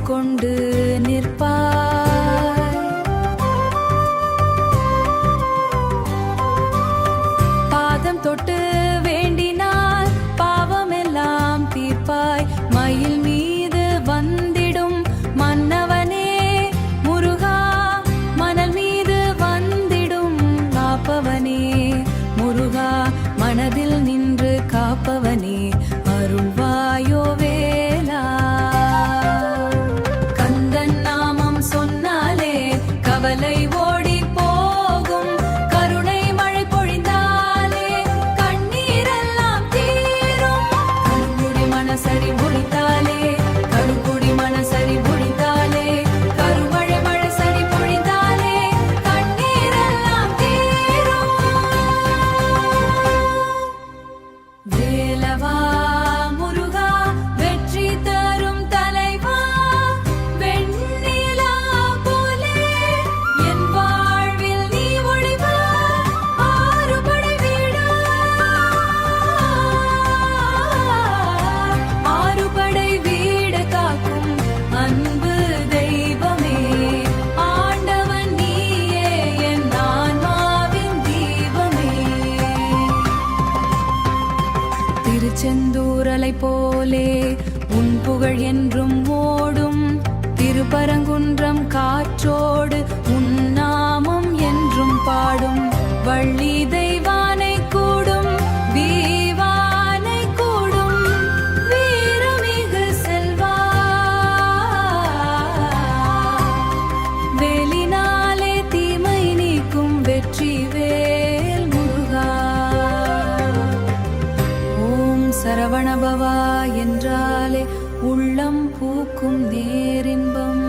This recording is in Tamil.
கொண்டு நிற்பாய். பாதம் தொட்டு வேண்டினால் பாவமெல்லாம் தீர்ப்பாய். மயில் மீது வந்திடும் மன்னவனே முருகா, மணல் மீது வந்திடும் காப்பவனே முருகா, மனதில் நின்று காப்பவனே அருள்வாயோ வேலா. கந்தன் நாமம் சொன்னாலே கவலை ஓடி போகும். கருணை மழை பொழிந்தாலே கண்ணீரெல்லாம் தீரும். கருங்குடி மனசரி பொழித்தாலே, கருங்குடி மனசரி பொழிந்தாலே, கருமழை மழை சரி பொழிந்தாலே கண்ணீரெல்லாம் தீரும். வேலவா முருகா, வெற்றி தரும் தலைவா, வெண்ணிலா போலே என் வாழ்வில் நீ ஒளிவா. ஆறுபடை வீடா, ஆறுபடை வீடு காக்கும் அன்பு தெய்வமே, ஆண்டவன் நீயே என் ஆன்மாவின் தீபமே. திருச்செந்தூரலை போலே உன் புகழ் என்றும் ஓடும். திருப்பரங்குன்றம் காற்றோடு உன் நாமம் என்றும் பாடும். வள்ளி தெய்வானை கூடும், வீவானை கூடும், வீரமிகு செல்வா. வேலினாலே தீமை நீக்கும் வெற்றி வேல் முருகா. ஓம் சரவணபவா என்றாலே உள்ளம் பூக்கும் நேரின்பம்.